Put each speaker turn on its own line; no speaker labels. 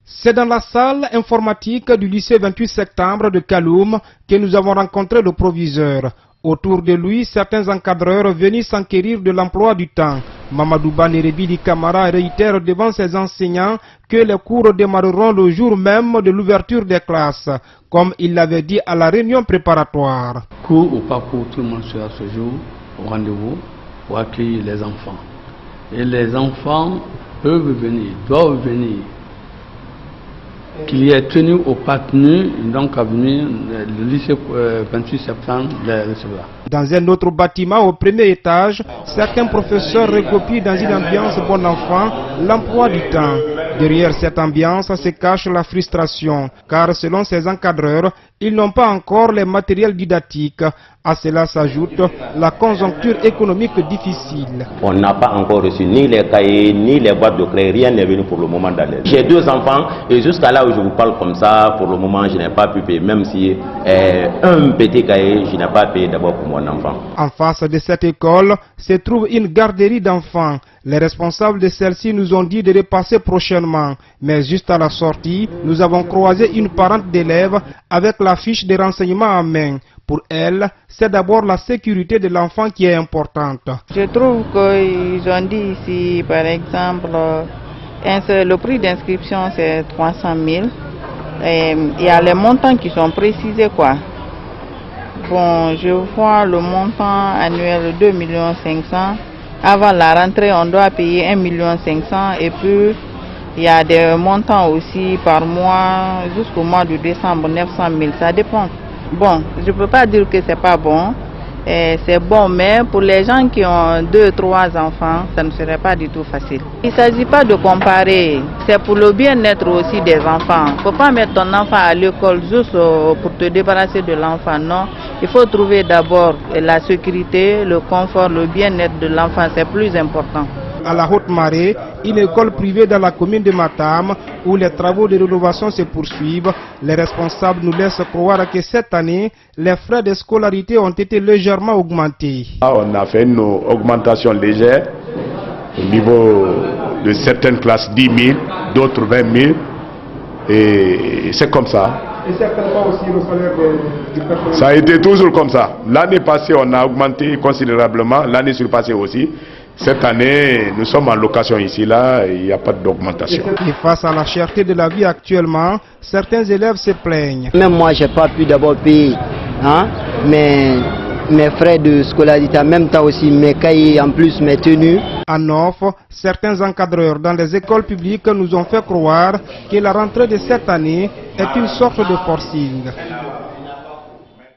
C'est dans la salle informatique du lycée 28 septembre de Kaloum que nous avons rencontré le proviseur. Autour de lui, certains encadreurs venus s'enquérir de l'emploi du temps. Mamadou Banerebidi Kamara réitère devant ses enseignants que les cours démarreront le jour même de l'ouverture des classes, comme il l'avait dit à la réunion préparatoire.
Cours ou pas cours, tout le monde sera ce jour au rendez-vous pour accueillir les enfants. Et les enfants peuvent venir, doivent venir. Qu'il y ait tenu au partenaire, donc à venir, le lycée 28 septembre les recevra.
Dans un autre bâtiment au premier étage, certains professeurs recopient dans une ambiance bon enfant l'emploi du temps. Derrière cette ambiance se cache la frustration, car selon ces encadreurs, ils n'ont pas encore les matériels didactiques. À cela s'ajoute la conjoncture économique difficile.
On n'a pas encore reçu ni les cahiers, ni les boîtes de clés, rien n'est venu pour le moment dans les... J'ai 2 enfants et jusqu'à là où je vous parle comme ça, pour le moment je n'ai pas pu payer, même si un petit cahier, je n'ai pas payé d'abord pour mon enfant.
En face de cette école se trouve une garderie d'enfants. Les responsables de celle-ci nous ont dit de repasser prochainement. Mais juste à la sortie, nous avons croisé une parente d'élève avec la fiche de renseignements en main. Pour elle, c'est d'abord la sécurité de l'enfant qui est importante.
Je trouve qu'ils ont dit ici, par exemple, le prix d'inscription c'est 300 000. Et il y a les montants qui sont précisés, quoi. Bon, je vois le montant annuel 2 500 000. Avant la rentrée, on doit payer 1 500 000 et puis il y a des montants aussi par mois jusqu'au mois de décembre, 900 000, ça dépend. Bon, je ne peux pas dire que c'est pas bon, c'est bon, mais pour les gens qui ont 2, 3 enfants, ça ne serait pas du tout facile. Il ne s'agit pas de comparer, c'est pour le bien-être aussi des enfants. Il ne faut pas mettre ton enfant à l'école juste pour te débarrasser de l'enfant, non. Il faut trouver d'abord la sécurité, le confort, le bien-être de l'enfant, c'est plus important.
À la Haute Marée, une école privée dans la commune de Matam, où les travaux de rénovation se poursuivent, les responsables nous laissent croire que cette année, les frais de scolarité ont été légèrement augmentés.
On a fait une augmentation légère au niveau de certaines classes 10 000, d'autres 20 000, et c'est comme ça.
Et certainement aussi le salaire du personnel.
Ça a été toujours comme ça. L'année passée, on a augmenté considérablement, l'année surpassée aussi. Cette année, nous sommes en location ici, là, il n'y a pas d'augmentation.
Et face à la cherté de la vie actuellement, certains élèves se plaignent.
Même moi, je n'ai pas pu d'abord payer mes frais de scolarité, en même temps aussi mes cahiers, en plus mes tenues.
En offre, certains encadreurs dans les écoles publiques nous ont fait croire que la rentrée de cette année est une sorte de forcing.